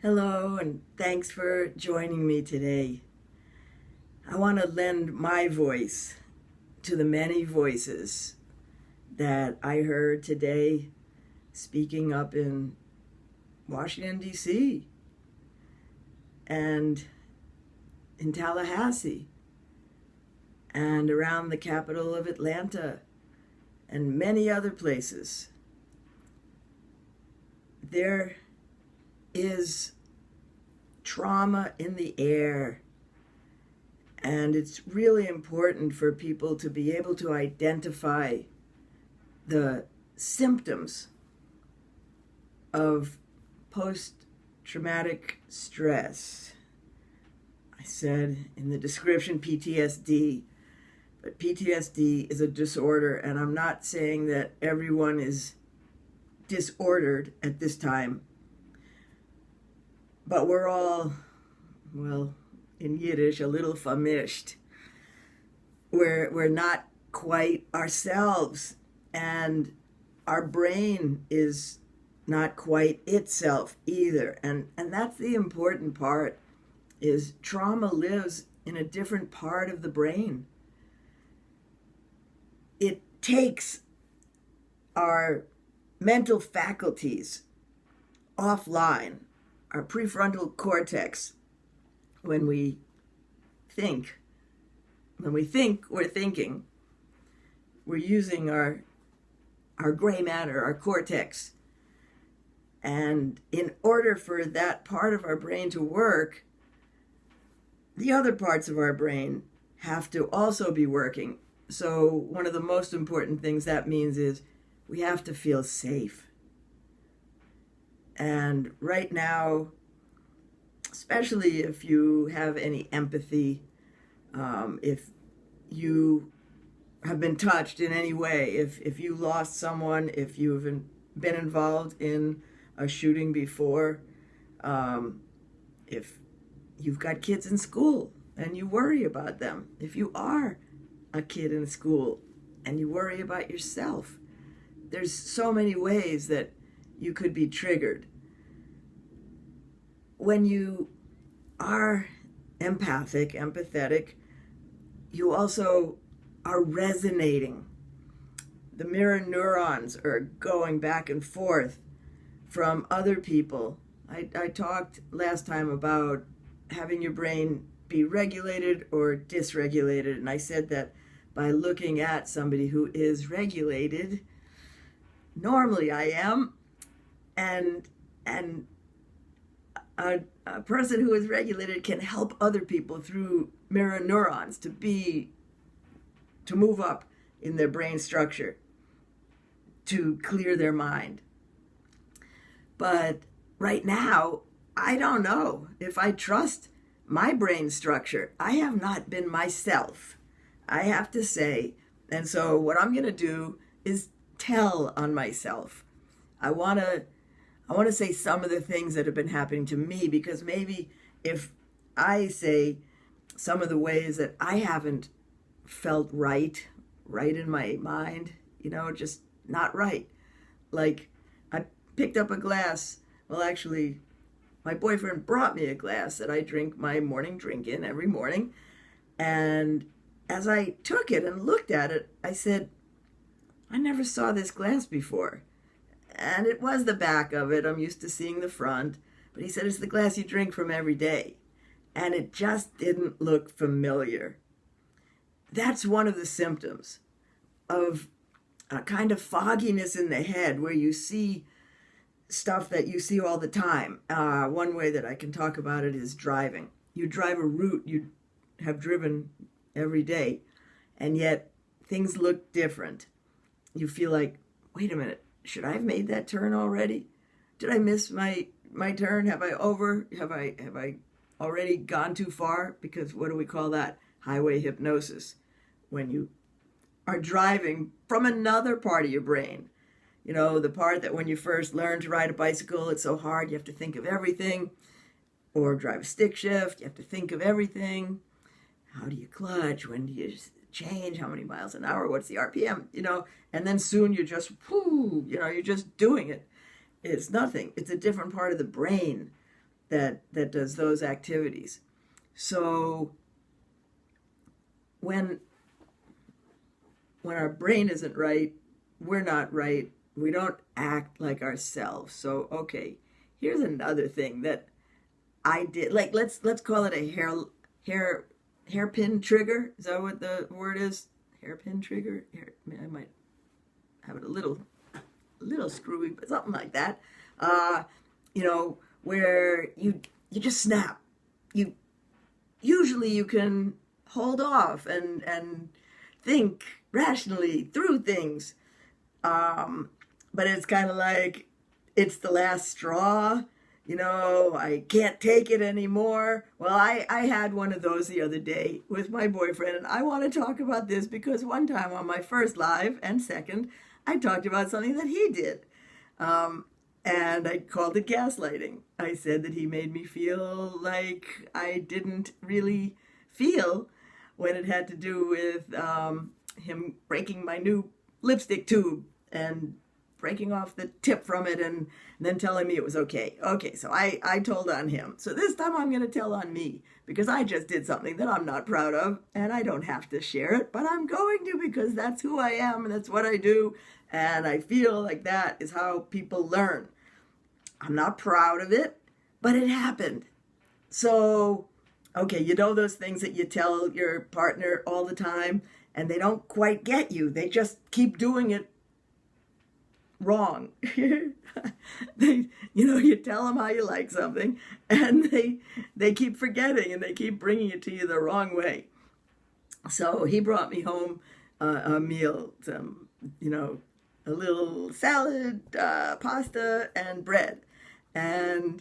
Hello, and thanks for joining me today. I want to lend my voice to the many voices that I heard today speaking up in Washington, D.C., and in Tallahassee, and around the capital of Atlanta, and many other places. There is trauma in the air, and it's really important for people to be able to identify the symptoms of post-traumatic stress. I said in the description PTSD, but PTSD is a disorder, and I'm not saying that everyone is disordered at this time. But we're all, well, in Yiddish, a little famished. We're not quite ourselves, and our brain is not quite itself either. And that's the important part, is trauma lives in a different part of the brain. It takes our mental faculties offline, our prefrontal cortex. When we think, we're thinking. We're using our gray matter, our cortex. And in order for that part of our brain to work, the other parts of our brain have to also be working. So one of the most important things that means is we have to feel safe. And right now, especially if you have any empathy, if you have been touched in any way, if you lost someone, if you've been involved in a shooting before, if you've got kids in school and you worry about them, if you are a kid in school and you worry about yourself, there's so many ways that you could be triggered. When you are empathetic, you also are resonating. The mirror neurons are going back and forth from other people. I talked last time about having your brain be regulated or dysregulated, and I said that by looking at somebody who is regulated, normally I am, and a person who is regulated can help other people through mirror neurons to move up in their brain structure, to clear their mind. But right now, I don't know if I trust my brain structure. I have not been myself, I have to say. And so what I'm going to do is tell on myself. I want to say some of the things that have been happening to me, because maybe if I say some of the ways that I haven't felt right in my mind, just not right. Like, I picked up a glass. Well, actually, my boyfriend brought me a glass that I drink my morning drink in every morning. And as I took it and looked at it, I said, I never saw this glass before. And it was the back of it. I'm used to seeing the front. But he said, it's the glass you drink from every day. And it just didn't look familiar. That's one of the symptoms of a kind of fogginess in the head, where you see stuff that you see all the time. One way that I can talk about it is driving. You drive a route you have driven every day, and yet things look different. You feel like, wait a minute, should I have made that turn already? Did I miss my turn? Have I already gone too far? Because what do we call that? Highway hypnosis. When you are driving from another part of your brain. The part that when you first learn to ride a bicycle, it's so hard, you have to think of everything. Or drive a stick shift, you have to think of everything. How do you clutch? When do you change? How many miles an hour? What's the RPM? And then soon you're just, you're just doing it. It's nothing. It's a different part of the brain. that does those activities. So when our brain isn't right, we're not right. We don't act like ourselves. So okay, here's another thing that I did. Like let's call it a hairpin trigger. Is that what the word is? Hairpin trigger. I might have it a little screwy, but something like that. Where you just snap. Usually you can hold off and think rationally through things. But it's kind of like it's the last straw. I can't take it anymore. Well, I had one of those the other day with my boyfriend, and I want to talk about this because one time on my first live and second, I talked about something that he did. And I called it gaslighting. I said that he made me feel like I didn't really feel when it had to do with him breaking my new lipstick tube and breaking off the tip from it and then telling me it was okay. Okay, so I told on him. So this time I'm going to tell on me because I just did something that I'm not proud of and I don't have to share it, but I'm going to because that's who I am and that's what I do. And I feel like that is how people learn. I'm not proud of it, but it happened. So, okay, those things that you tell your partner all the time and they don't quite get you. They just keep doing it wrong. You tell them how you like something and they keep forgetting and they keep bringing it to you the wrong way. So he brought me home a meal, a little salad, pasta, and bread. And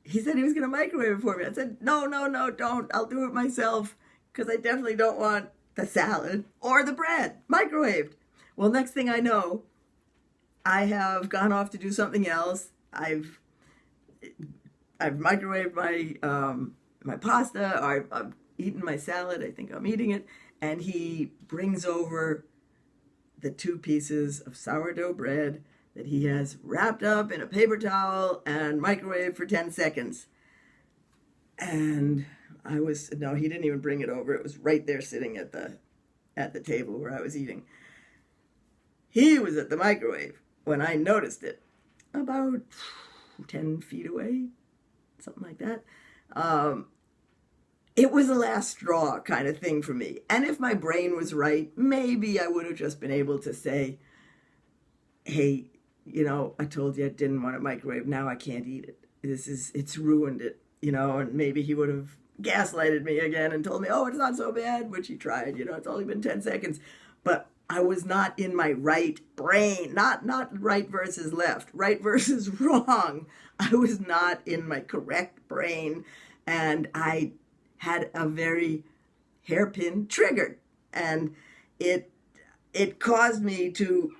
he said he was going to microwave it for me. I said, no, don't. I'll do it myself because I definitely don't want the salad or the bread microwaved. Well, next thing I know, I have gone off to do something else. I've microwaved my pasta, or I've eaten my salad. I think I'm eating it. And he brings over the 2 pieces of sourdough bread that he has wrapped up in a paper towel and microwaved for 10 seconds. And no, he didn't even bring it over. It was right there sitting at the table where I was eating. He was at the microwave when I noticed it, about 10 feet away, something like that. It was a last straw kind of thing for me. And if my brain was right, maybe I would have just been able to say, hey, I told you I didn't want to microwave. Now I can't eat it. It's ruined it, and maybe he would have gaslighted me again and told me, oh, it's not so bad, which he tried, it's only been 10 seconds. But I was not in my right brain, not right versus left, right versus wrong. I was not in my correct brain, and I had a very hairpin trigger, and it caused me to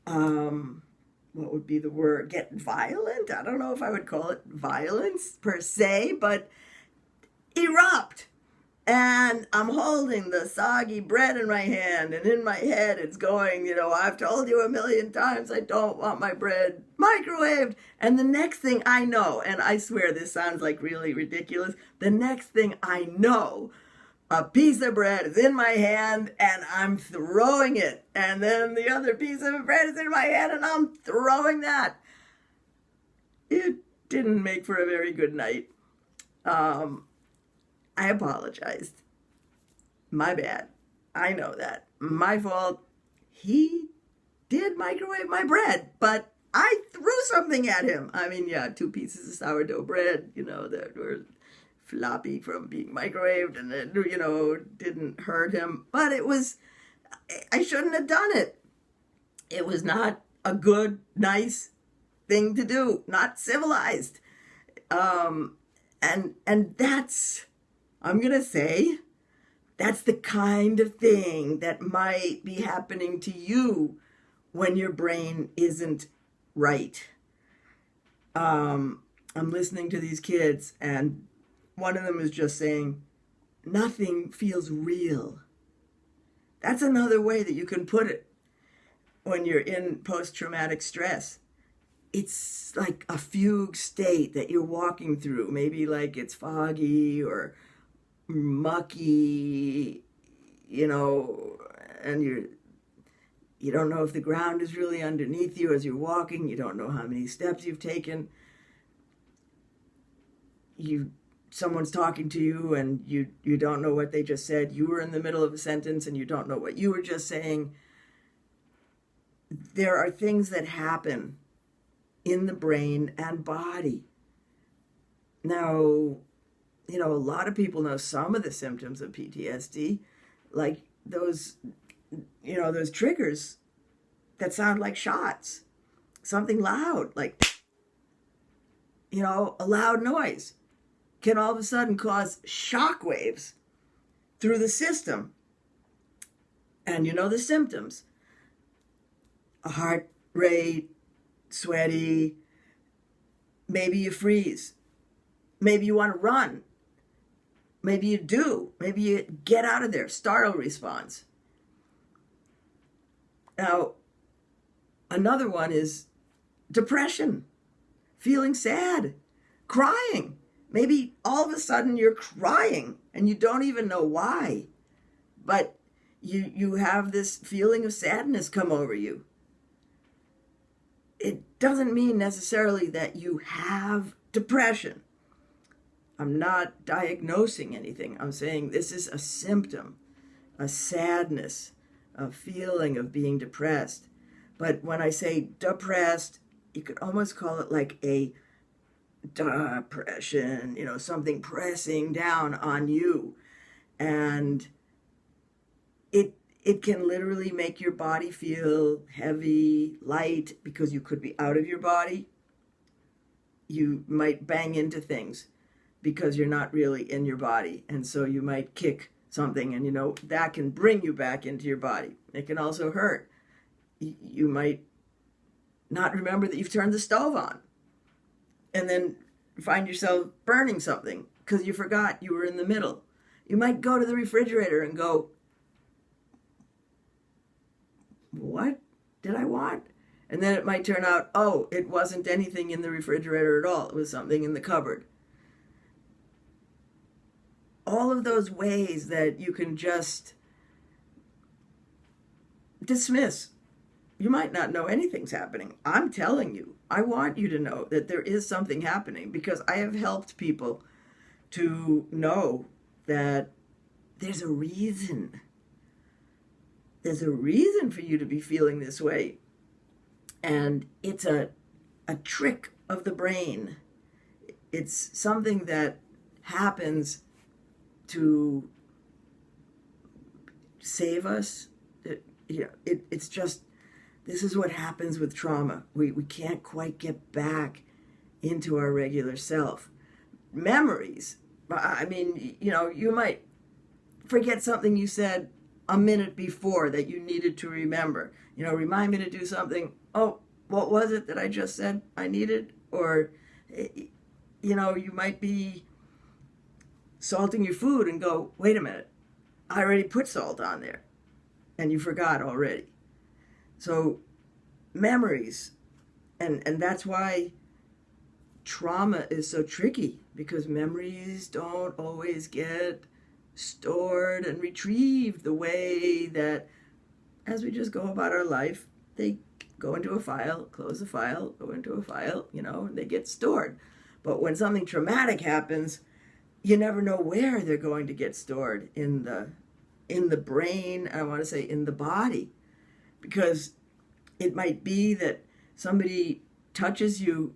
what would be the word? Get violent? I don't know if I would call it violence per se, but erupt. And I'm holding the soggy bread in my hand, and in my head it's going, I've told you 1,000,000 times I don't want my bread microwaved. And the next thing I know, and I swear this sounds like really ridiculous, the next thing I know, a piece of bread is in my hand and I'm throwing it. And then the other piece of bread is in my hand and I'm throwing that. It didn't make for a very good night. I apologized. My bad. I know that. My fault. He did microwave my bread, but I threw something at him. I mean, 2 pieces of sourdough bread, that were floppy from being microwaved, and it, didn't hurt him. But I shouldn't have done it. It was not a good, nice thing to do. Not civilized. And that's, I'm going to say, that's the kind of thing that might be happening to you when your brain isn't right. I'm listening to these kids, and one of them is just saying, nothing feels real. That's another way that you can put it when you're in post-traumatic stress. it's like a fugue state that you're walking through. Maybe like it's foggy or mucky, and you don't know if the ground is really underneath you as you're walking. You don't know how many steps you've taken. Someone's talking to you and you don't know what they just said. You were in the middle of a sentence and you don't know what you were just saying. There are things that happen in the brain and body. Now, a lot of people know some of the symptoms of PTSD, like those triggers that sound like shots, something loud, like, a loud noise can all of a sudden cause shock waves through the system. And the symptoms: a heart rate, sweaty, maybe you freeze, maybe you want to run, maybe you do, maybe you get out of there, startle response. Now, another one is depression, feeling sad, crying. Maybe all of a sudden you're crying and you don't even know why, but you have this feeling of sadness come over you. It doesn't mean necessarily that you have depression. I'm not diagnosing anything. I'm saying this is a symptom, a sadness, a feeling of being depressed. But when I say depressed, you could almost call it like a depression, something pressing down on you. And it can literally make your body feel heavy, light, because you could be out of your body. You might bang into things because you're not really in your body. And so you might kick something and, that can bring you back into your body. It can also hurt. You might not remember that you've turned the stove on and then find yourself burning something because you forgot you were in the middle. You might go to the refrigerator and go, what did I want? And then it might turn out, oh, it wasn't anything in the refrigerator at all. It was something in the cupboard. All of those ways that you can just dismiss. You might not know anything's happening. I'm telling you, I want you to know that there is something happening, because I have helped people to know that there's a reason. There's a reason for you to be feeling this way. And it's a trick of the brain. It's something that happens to save us. It's just, this is what happens with trauma. We can't quite get back into our regular self. Memories. I mean, you might forget something you said a minute before that you needed to remember. Remind me to do something. Oh, what was it that I just said I needed? Or, you might be salting your food and go, wait a minute, I already put salt on there. And you forgot already. So memories, and that's why trauma is so tricky, because memories don't always get stored and retrieved the way that, as we just go about our life, they go into a file, close the file, go into a file, and they get stored. But when something traumatic happens, you never know where they're going to get stored in the brain, I want to say in the body, because it might be that somebody touches you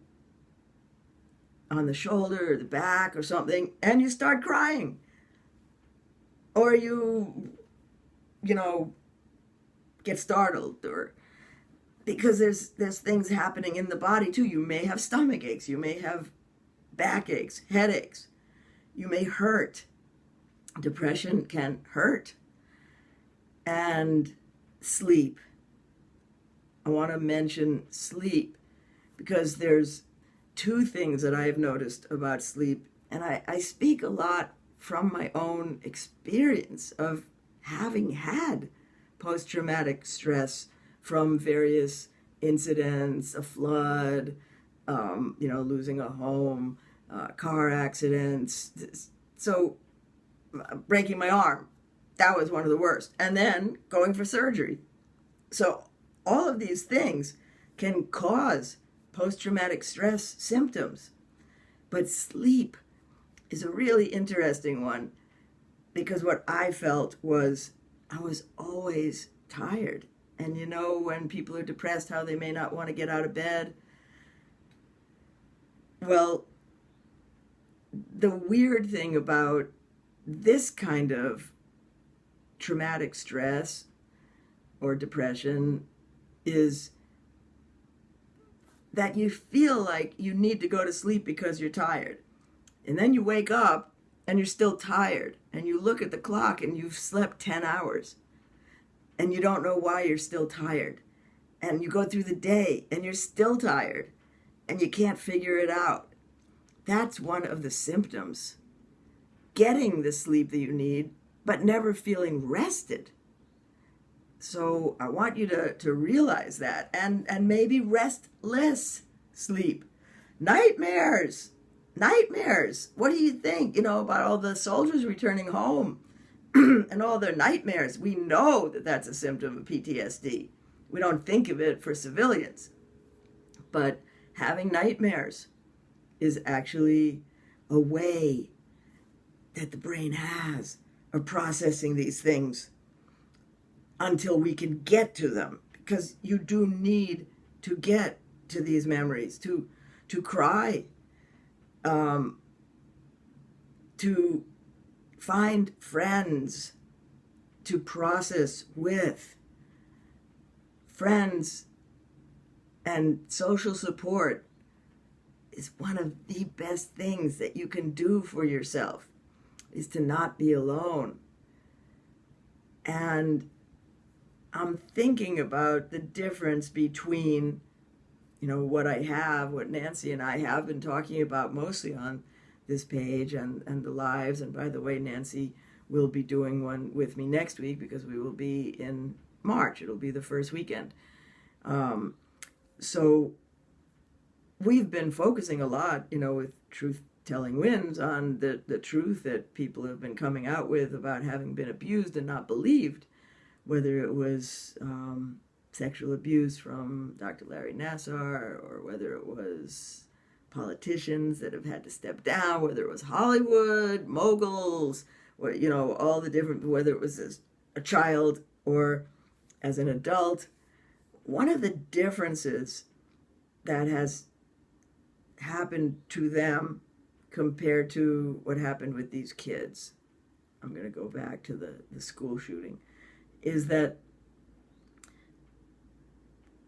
on the shoulder or the back or something, and you start crying. Or you get startled, or because there's things happening in the body too. You may have stomach aches, you may have back aches, headaches, you may hurt. Depression can hurt. And sleep. I want to mention sleep, because there's two things that I have noticed about sleep, and I speak a lot from my own experience of having had post-traumatic stress from various incidents, a flood, losing a home, car accidents. So breaking my arm, that was one of the worst. And then going for surgery. So all of these things can cause post-traumatic stress symptoms. But sleep is a really interesting one, because what I felt was I was always tired. And when people are depressed, how they may not want to get out of bed. Well, the weird thing about this kind of traumatic stress or depression is that you feel like you need to go to sleep because you're tired. And then you wake up and you're still tired. And you look at the clock and you've slept 10 hours. And you don't know why you're still tired. And you go through the day and you're still tired. And you can't figure it out. That's one of the symptoms. Getting the sleep that you need, but never feeling rested. So I want you to realize that, and maybe restless sleep. Nightmares. What do you think, about all the soldiers returning home and all their nightmares? We know that that's a symptom of PTSD. We don't think of it for civilians. But having nightmares is actually a way that the brain has of processing these things until we can get to them, because you do need to get to these memories, to cry, to find friends to process with. Friends and social support is one of the best things that you can do for yourself, is to not be alone. And I'm thinking about the difference between, what Nancy and I have been talking about mostly on this page and the lives. And by the way, Nancy will be doing one with me next week, because we will be in March. It'll be the first weekend. So we've been focusing a lot, with Truth Telling Wins, on the truth that people have been coming out with about having been abused and not believed, whether it was sexual abuse from Dr. Larry Nassar, or whether it was politicians that have had to step down, whether it was Hollywood, moguls, all the different, whether it was as a child or as an adult. One of the differences that has happened to them compared to what happened with these kids, I'm going to go back to the school shooting, is that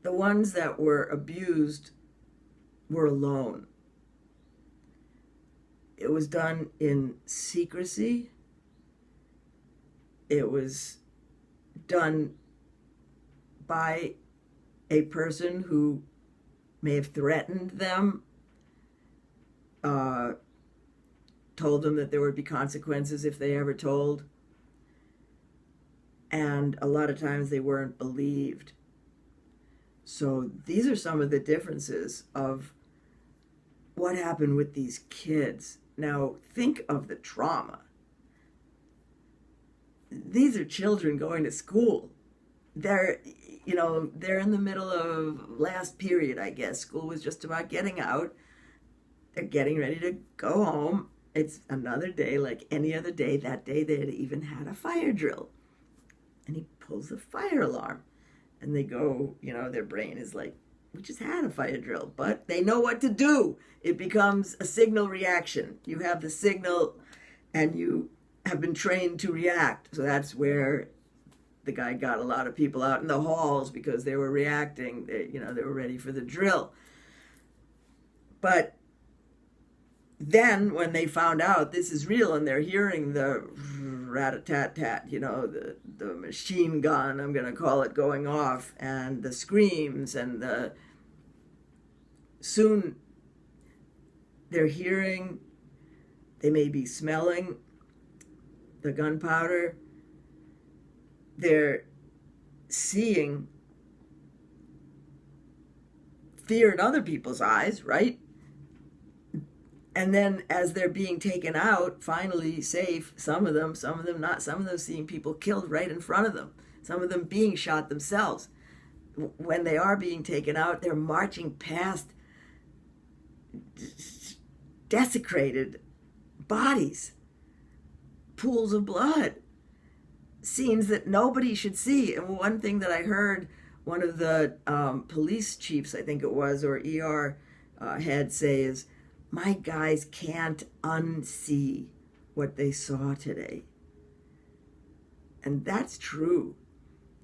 the ones that were abused were alone. It was done in secrecy. It was done by a person who may have threatened them, told them that there would be consequences if they ever told. And a lot of times they weren't believed. So these are some of the differences of what happened with these kids. Now, think of the trauma. These are children going to school. They're in the middle of last period, I guess. School was just about getting out. They're getting ready to go home. It's another day like any other day. That day they had even had a fire drill. And he pulls the fire alarm. And they go, their brain is like, we just had a fire drill. But they know what to do. It becomes a signal reaction. You have the signal and you have been trained to react. So that's where the guy got a lot of people out in the halls, because they were reacting. They were ready for the drill. But then when they found out this is real, and they're hearing the rat-a-tat-tat, the machine gun, I'm going to call it, going off, and the screams, and soon they're hearing, they may be smelling the gunpowder, they're seeing fear in other people's eyes, right? And then as they're being taken out, finally safe, some of them not, some of them seeing people killed right in front of them, some of them being shot themselves. When they are being taken out, they're marching past desecrated bodies, pools of blood, scenes that nobody should see. And one thing that I heard one of the police chiefs, I think it was, or ER head say is, my guys can't unsee what they saw today. And that's true.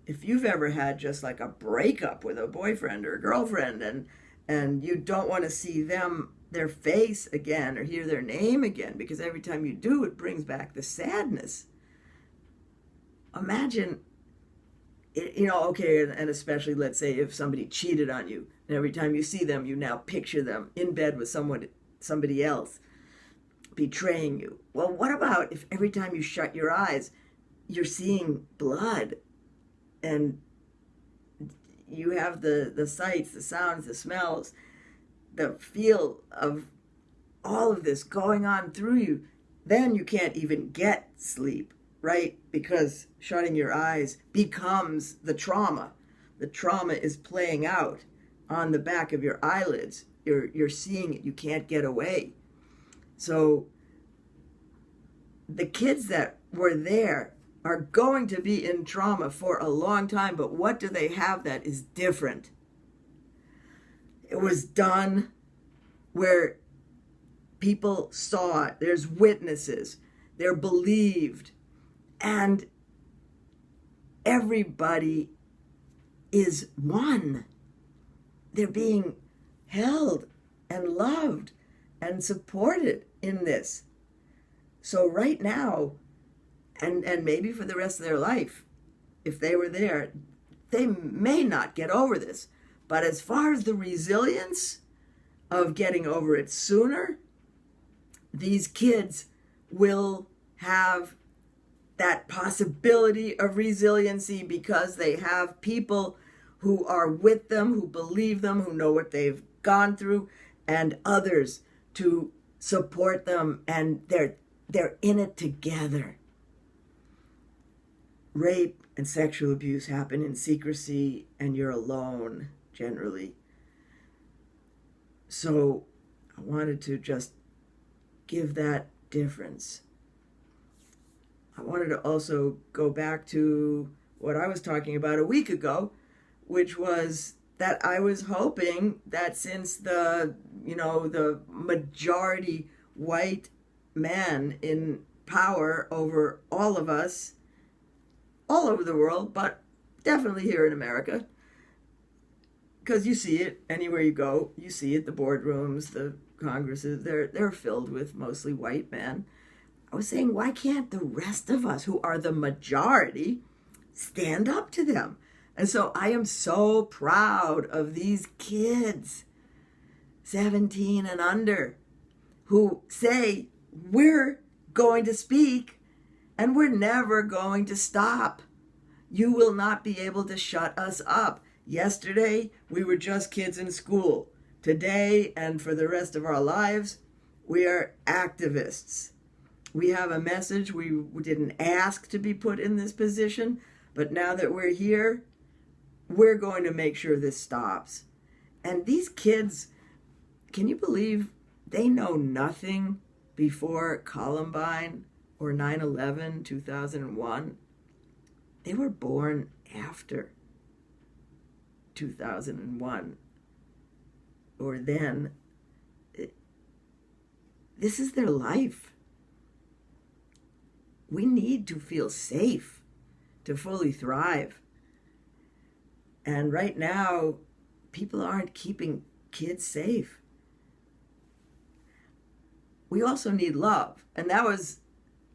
If you've ever had just like a breakup with a boyfriend or a girlfriend, and you don't want to see their face again or hear their name again, because every time you do, it brings back the sadness. Imagine, okay, and especially let's say if somebody cheated on you, and every time you see them, you now picture them in bed with somebody else betraying you. Well, what about if every time you shut your eyes, you're seeing blood, and you have the sights, the sounds, the smells, the feel of all of this going on through you? Then you can't even get sleep, right? Because shutting your eyes becomes the trauma. The trauma is playing out on the back of your eyelids. You're seeing it. You can't get away. So the kids that were there are going to be in trauma for a long time, but what do they have that is different? It was done where people saw it. There's witnesses. They're believed. And everybody is one. They're being held and loved and supported in this. So right now, and maybe for the rest of their life, if they were there, they may not get over this. But as far as the resilience of getting over it sooner, these kids will have that possibility of resiliency because they have people who are with them, who believe them, who know what they've gone through, and others to support them, and they're in it together. Rape and sexual abuse happen in secrecy, and you're alone, generally. So I wanted to just give that difference. I wanted to also go back to what I was talking about a week ago, which was that I was hoping that since the majority white men in power over all of us, all over the world, but definitely here in America, because you see it anywhere you go, you see it, the boardrooms, the congresses, they're filled with mostly white men. I was saying, why can't the rest of us who are the majority stand up to them? And so I am so proud of these kids, 17 and under, who say, we're going to speak and we're never going to stop. You will not be able to shut us up. Yesterday, we were just kids in school. Today, and for the rest of our lives, we are activists. We have a message. We didn't ask to be put in this position, but now that we're here, we're going to make sure this stops. And these kids, can you believe they know nothing before Columbine or 9/11, 2001? They were born after 2001 or then. This is their life. We need to feel safe to fully thrive. And right now, people aren't keeping kids safe. We also need love. And that was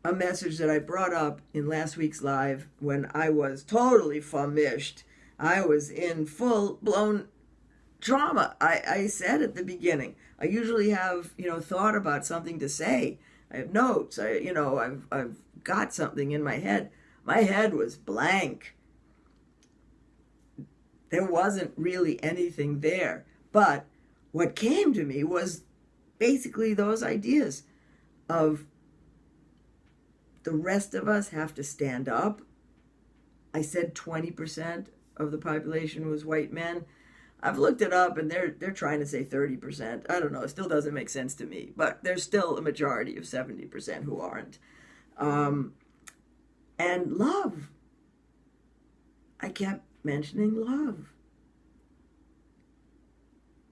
a message that I brought up in last week's live when I was totally famished. I was in full-blown trauma. I said at the beginning, I usually have, thought about something to say. I have notes. I've got something in my head. My head was blank. There wasn't really anything there. But what came to me was basically those ideas of the rest of us have to stand up. I said 20% of the population was white men. I've looked it up, and they're trying to say 30%. I don't know. It still doesn't make sense to me. But there's still a majority of 70% who aren't. And love. I kept mentioning love.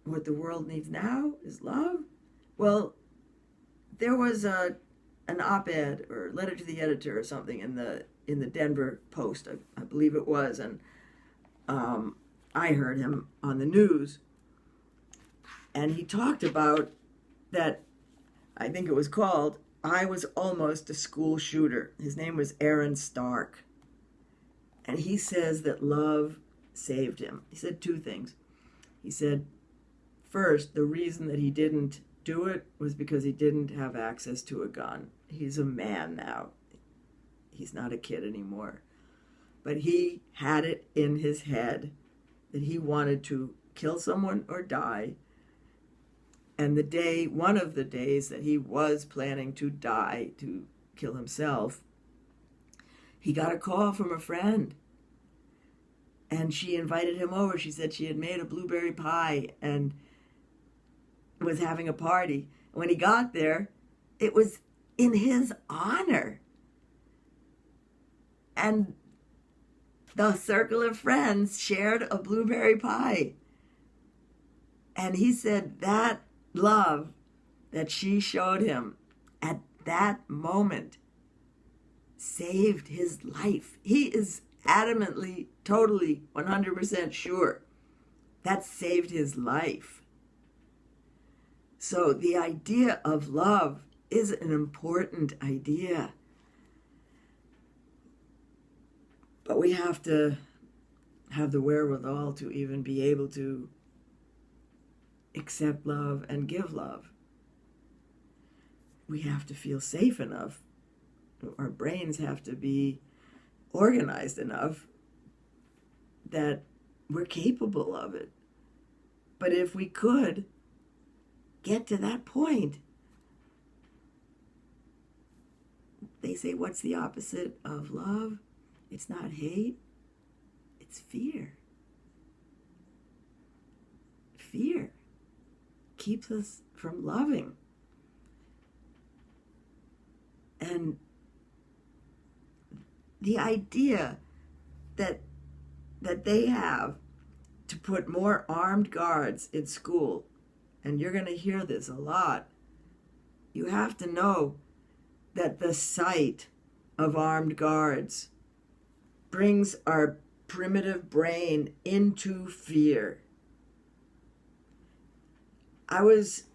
What the world needs now is love. Well, there was an op-ed or letter to the editor or something in the Denver Post, I believe it was, and I heard him on the news, and he talked about that. I think it was called "I Was Almost a School Shooter." His name was Aaron Stark, and he says that love saved him. He said two things. He said, first, the reason that he didn't do it was because he didn't have access to a gun. He's a man now. He's not a kid anymore. But he had it in his head that he wanted to kill someone or die. And one of the days that he was planning to die, to kill himself, he got a call from a friend. And she invited him over. She said she had made a blueberry pie and was having a party. When he got there, it was in his honor. And the circle of friends shared a blueberry pie. And he said that love that she showed him at that moment saved his life. He is adamantly, totally, 100% sure that saved his life. So the idea of love is an important idea. But we have to have the wherewithal to even be able to accept love and give love. We have to feel safe enough. Our brains have to be organized enough that we're capable of it. But if we could get to that point, they say, what's the opposite of love? It's not hate, it's fear. Fear keeps us from loving. And the idea that they have to put more armed guards in school, and you're going to hear this a lot, you have to know that the sight of armed guards brings our primitive brain into fear. I was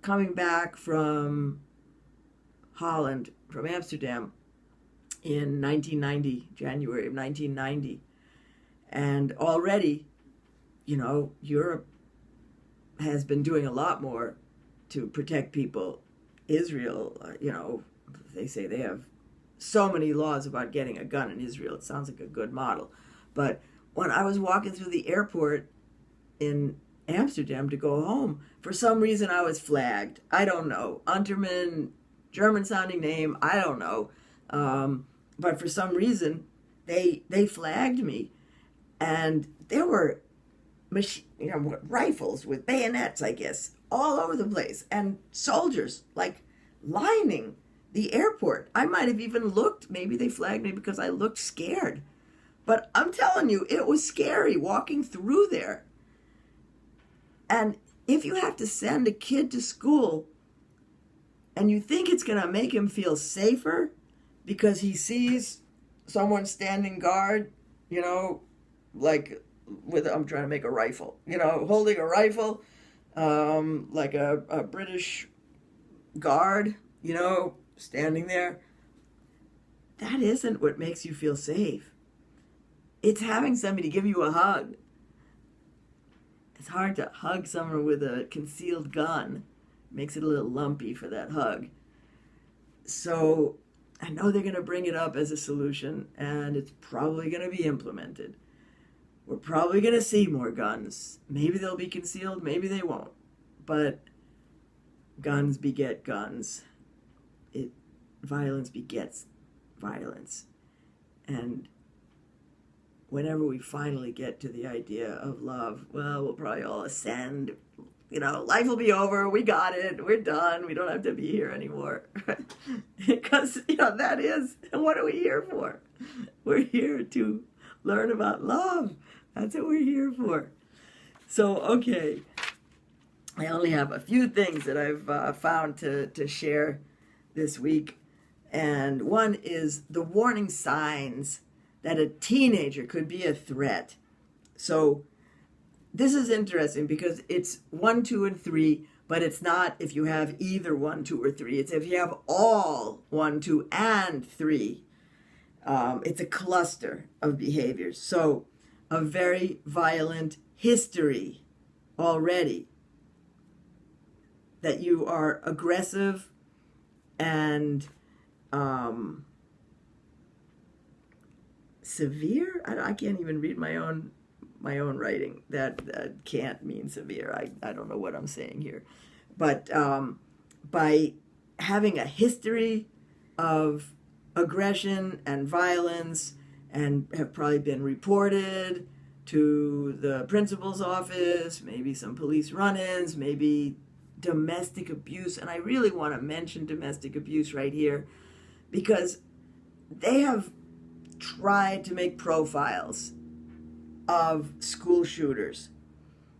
coming back from Holland, from Amsterdam, in 1990, January of 1990. And already, Europe has been doing a lot more to protect people. Israel, they say they have so many laws about getting a gun in Israel. It sounds like a good model. But when I was walking through the airport in Amsterdam to go home, for some reason I was flagged. I don't know. Unterman, German-sounding name, I don't know. But for some reason, they flagged me. And there were rifles with bayonets, I guess, all over the place. And soldiers, lining the airport. I might have even looked, maybe they flagged me because I looked scared. But I'm telling you, it was scary walking through there. And if you have to send a kid to school and you think it's going to make him feel safer because he sees someone standing guard, I'm trying to make a rifle, holding a rifle, like a British guard, standing there. That isn't what makes you feel safe. It's having somebody give you a hug. It's hard to hug someone with a concealed gun. It makes it a little lumpy for that hug. So I know they're going to bring it up as a solution, and it's probably going to be implemented. we're probably going to see more guns. Maybe they'll be concealed, maybe they won't. But guns beget guns. Violence begets violence. And whenever we finally get to the idea of love, well, we'll probably all ascend. Life will be over. We got it. We're done. We don't have to be here anymore. Because, that is, and what are we here for? We're here to learn about love. That's what we're here for. So, okay. I only have a few things that I've found to share this week. And one is the warning signs that a teenager could be a threat. So this is interesting because it's 1, 2, and 3, but it's not if you have either 1, 2, or 3. It's if you have all 1, 2, and 3. It's a cluster of behaviors. So a very violent history already. That you are aggressive and severe. I can't even read my own writing. That can't mean severe. I don't know what I'm saying here, but by having a history of aggression and violence, and have probably been reported to the principal's office, maybe some police run-ins, maybe domestic abuse. And I really want to mention domestic abuse right here because they have tried to make profiles of school shooters.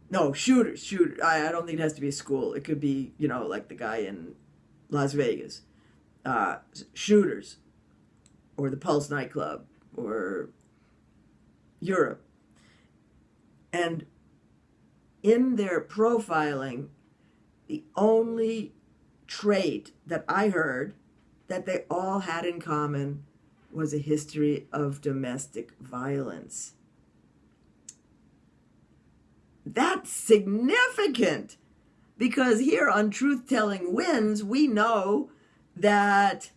No, shooters. I don't think it has to be a school. It could be, like the guy in Las Vegas. Shooters. Or the Pulse nightclub. Or Europe. And in their profiling, the only trait that I heard that they all had in common was a history of domestic violence. That's significant because here on Truth Telling Wins, we know that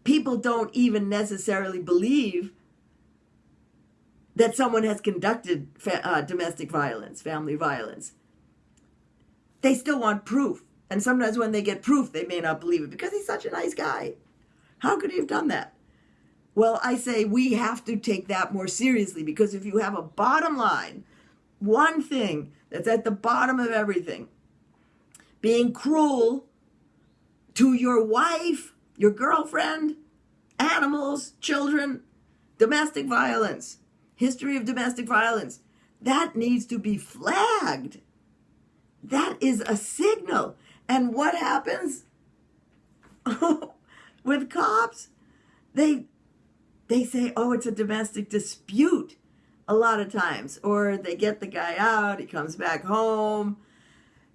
people don't even necessarily believe that someone has conducted domestic violence, family violence. They still want proof. And sometimes when they get proof, they may not believe it because he's such a nice guy. How could he have done that? Well, I say we have to take that more seriously because if you have a bottom line, one thing that's at the bottom of everything, being cruel to your wife, your girlfriend, animals, children, domestic violence, history of domestic violence, that needs to be flagged. That is a signal. And what happens with cops? They say, oh, it's a domestic dispute a lot of times. Or they get the guy out, he comes back home.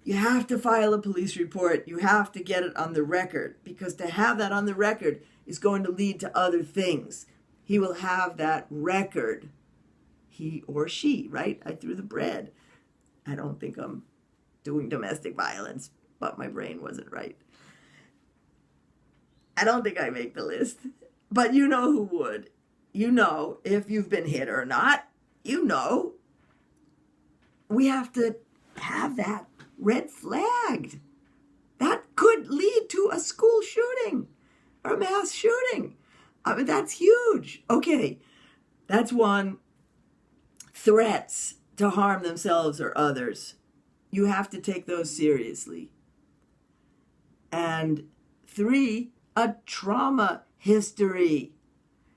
You have to file a police report. You have to get it on the record. Because to have that on the record is going to lead to other things. He will have that record. He or she, right? I threw the bread. I don't think I'm doing domestic violence, but my brain wasn't right. I don't think I make the list, but you know who would. You know if you've been hit or not. You know. We have to have that red flagged. That could lead to a school shooting or a mass shooting. I mean, that's huge. Okay, that's one. Threats to harm themselves or others. You have to take those seriously. And 3, a trauma history.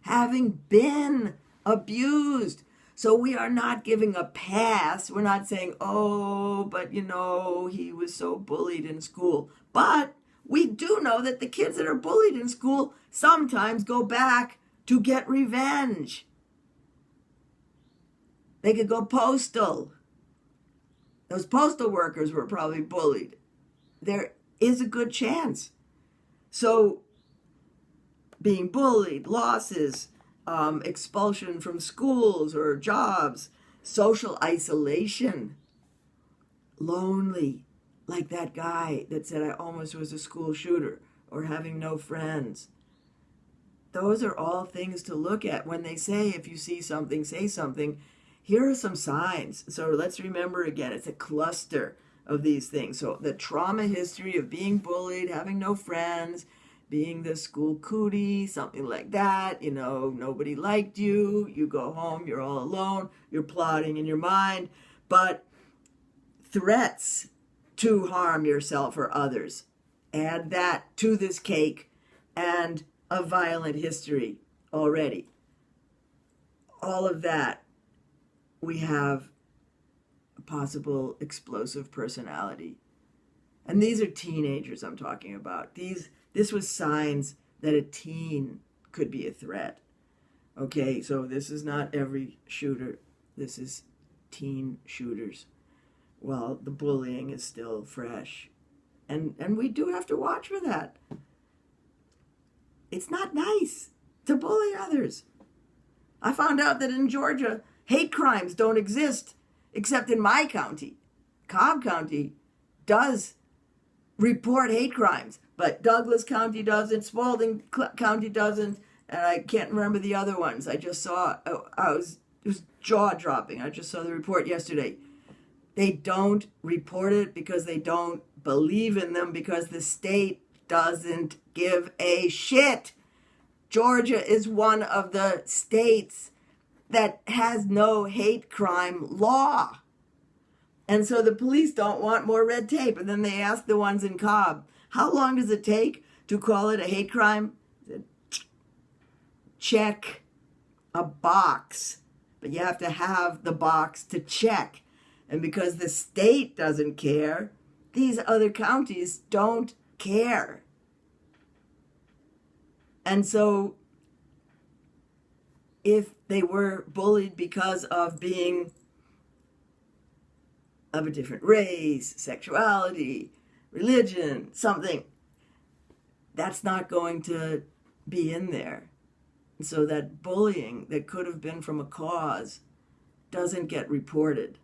Having been abused. So we are not giving a pass. We're not saying, oh, but he was so bullied in school. But we do know that the kids that are bullied in school sometimes go back to get revenge. They could go postal. Those postal workers were probably bullied. There is a good chance. So being bullied, losses, expulsion from schools or jobs, social isolation, lonely, like that guy that said I almost was a school shooter, or having no friends. Those are all things to look at when they say if you see something, say something. here are some signs. So let's remember again, it's a cluster of these things. So the trauma history of being bullied, having no friends, being the school cootie, something like that. Nobody liked you. You go home, you're all alone, you're plotting in your mind. But threats to harm yourself or others, add that to this cake, and a violent history already. All of that, we have a possible explosive personality. And these are teenagers I'm talking about. This was signs that a teen could be a threat. Okay, so this is not every shooter. This is teen shooters. Well, the bullying is still fresh. And we do have to watch for that. It's not nice to bully others. I found out that in Georgia, hate crimes don't exist except in my county. Cobb County does report hate crimes, but Douglas County doesn't, Spalding County doesn't, and I can't remember the other ones. I just saw, it was jaw-dropping. I just saw the report yesterday. They don't report it because they don't believe in them, because the state doesn't give a shit. Georgia is one of the states that has no hate crime law. And so the police don't want more red tape. And then they ask the ones in Cobb, how long does it take to call it a hate crime? Check a box. But you have to have the box to check. And because the state doesn't care, these other counties don't care. And so if they were bullied because of being of a different race, sexuality, religion, something, that's not going to be in there. And so that bullying that could have been from a cause doesn't get reported.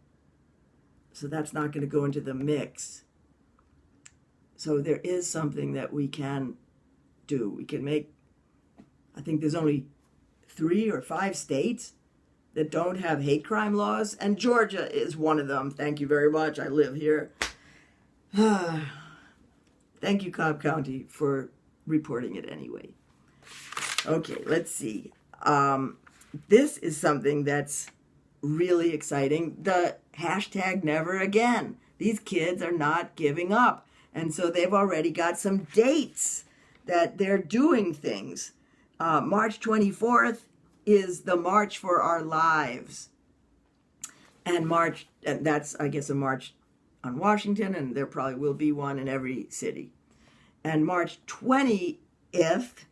So that's not going to go into the mix. So there is something that we can do. We can make, I think there's only 3 or 5 states that don't have hate crime laws, and Georgia is one of them. Thank you very much. I live here. Thank you, Cobb County, for reporting it anyway. Okay, let's see. This is something that's really exciting. The hashtag never again. These kids are not giving up. And so they've already got some dates that they're doing things. March 24th is the March for Our Lives. And that's, I guess, a march on Washington, and there probably will be one in every city. And March 20th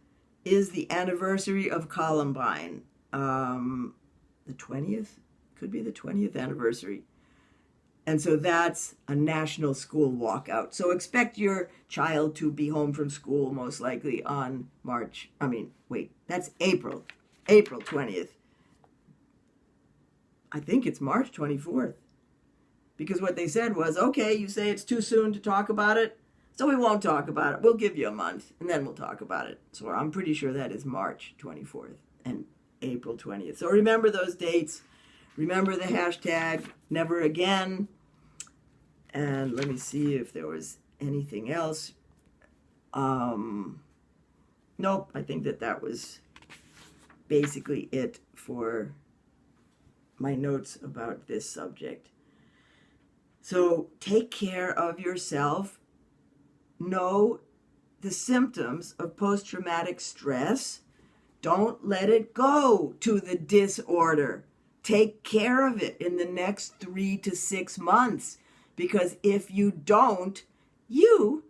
is the anniversary of Columbine. The 20th? Could be the 20th anniversary. And so that's a national school walkout. So expect your child to be home from school most likely on that's April 20th. I think it's March 24th. Because what they said was, okay, you say it's too soon to talk about it, so we won't talk about it. We'll give you a month, and then we'll talk about it. So I'm pretty sure that is March 24th and April 20th. So remember those dates. Remember the hashtag never again. And let me see if there was anything else. Nope, I think that was basically it for my notes about this subject. So take care of yourself. Know the symptoms of post-traumatic stress. Don't let it go to the disorder. Take care of it in the next 3 to 6 months, because if you don't, you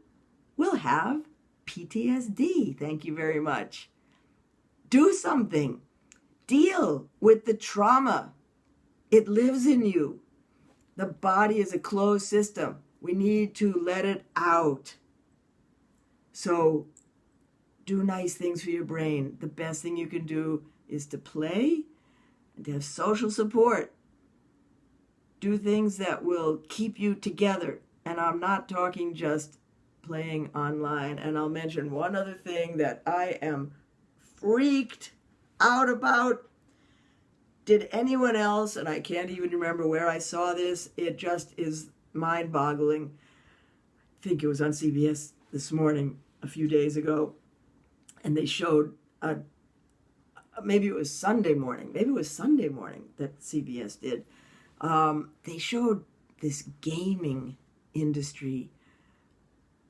will have PTSD. Thank you very much. Do something. Deal with the trauma. It lives in you. The body is a closed system. We need to let it out. So do nice things for your brain. The best thing you can do is to play and to have social support. Do things that will keep you together. And I'm not talking just playing online. And I'll mention one other thing that I am freaked out about. Did anyone else, and I can't even remember where I saw this, it just is mind-boggling. I think it was on CBS this morning, a few days ago, and they showed, maybe it was Sunday morning that CBS did. They showed this gaming industry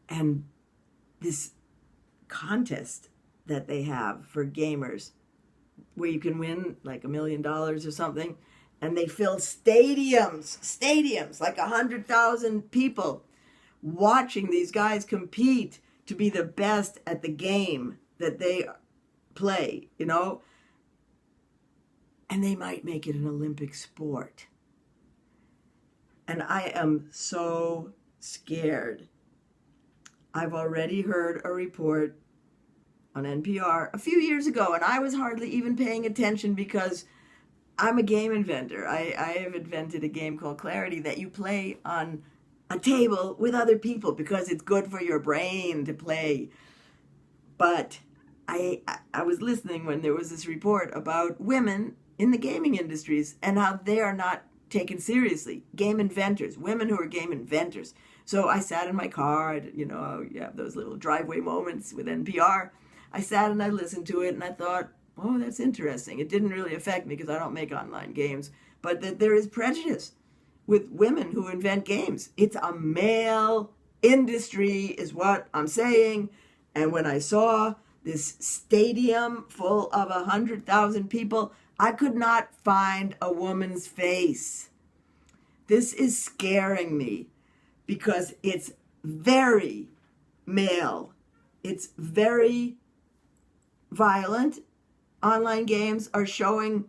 and this contest that they have for gamers where you can win like $1 million or something, and they fill stadiums, like 100,000 people watching these guys compete to be the best at the game that they play, you know, and they might make it an Olympic sport. And I am so scared. I've already heard a report on NPR a few years ago, and I was hardly even paying attention because I'm a game inventor. I have invented a game called Clarity that you play on a table with other people because it's good for your brain to play. But I was listening when there was this report about women in the gaming industries and how they are not taken seriously. Game inventors, women who are game inventors. So I sat in my car, you know, you have those little driveway moments with NPR. I sat and I listened to it and I thought, oh, that's interesting. It didn't really affect me because I don't make online games, but that there is prejudice with women who invent games. It's a male industry is what I'm saying. And when I saw this stadium full of 100,000 people, I could not find a woman's face. This is scaring me because it's very male. It's very violent. Online games are showing,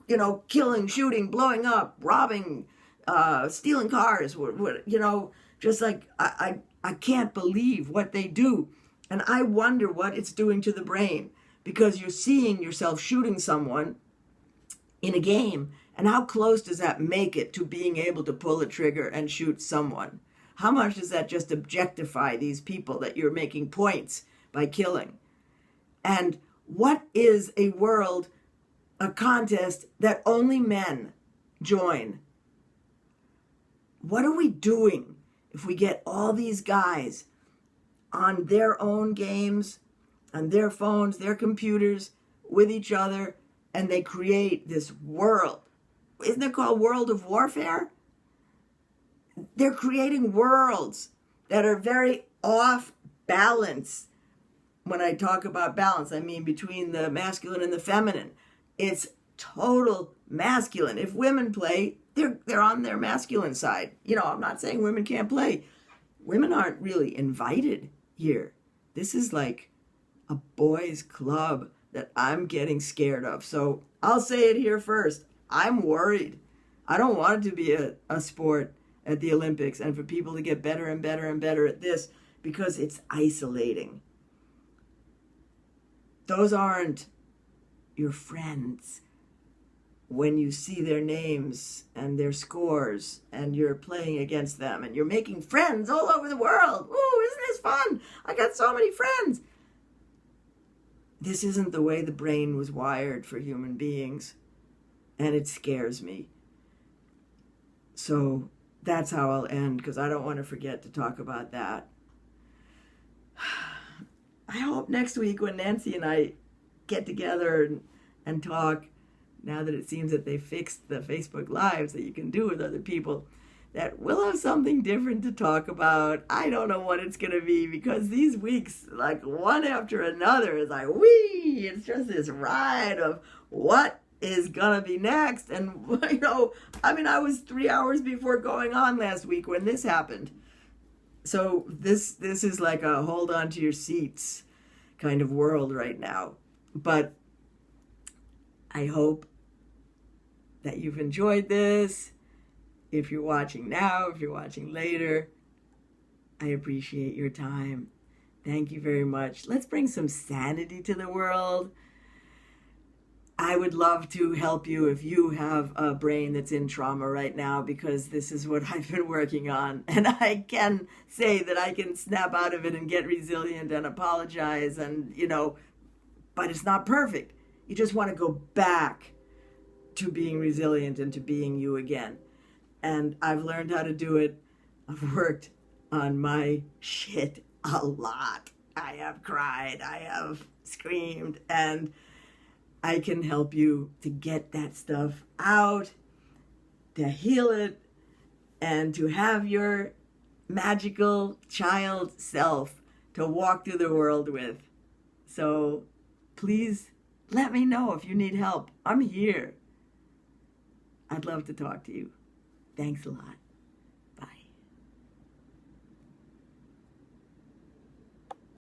you know, killing, shooting, blowing up, robbing, stealing cars, you know, just like I can't believe what they do. And I wonder what it's doing to the brain, because you're seeing yourself shooting someone in a game, and how close does that make it to being able to pull a trigger and shoot someone? How much does that just objectify these people that you're making points by killing? And what is a world, a contest that only men join? What are we doing if we get all these guys on their own games, on their phones, their computers, with each other, and they create this world? Isn't it called World of Warfare? They're creating worlds that are very off balance. When I talk about balance, I mean between the masculine and the feminine. It's total masculine. If women play, they're on their masculine side. You know, I'm not saying women can't play. Women aren't really invited here. This is like a boys' club that I'm getting scared of. So I'll say it here first. I'm worried. I don't want it to be a sport at the Olympics and for people to get better and better and better at this, because it's isolating. Those aren't your friends when you see their names and their scores and you're playing against them and you're making friends all over the world. Ooh, isn't this fun? I got so many friends. This isn't the way the brain was wired for human beings, and it scares me. So that's how I'll end, because I don't want to forget to talk about that. I hope next week when Nancy and I get together and talk, now that it seems that they fixed the Facebook Lives that you can do with other people, that we'll have something different to talk about. I don't know what it's going to be, because these weeks, like one after another, is like, whee! It's just this ride of what is going to be next. And, you know, I mean, I was 3 hours before going on last week when this happened. So this is like a hold on to your seats kind of world right now. But I hope that you've enjoyed this. If you're watching now, if you're watching later, I appreciate your time. Thank you very much. Let's bring some sanity to the world. I would love to help you if you have a brain that's in trauma right now, because this is what I've been working on. And I can say that I can snap out of it and get resilient and apologize and, you know, but it's not perfect. You just want to go back to being resilient and to being you again. And I've learned how to do it. I've worked on my shit a lot. I have cried, I have screamed, and I can help you to get that stuff out, to heal it, and to have your magical child self to walk through the world with. So please let me know if you need help. I'm here. I'd love to talk to you. Thanks a lot.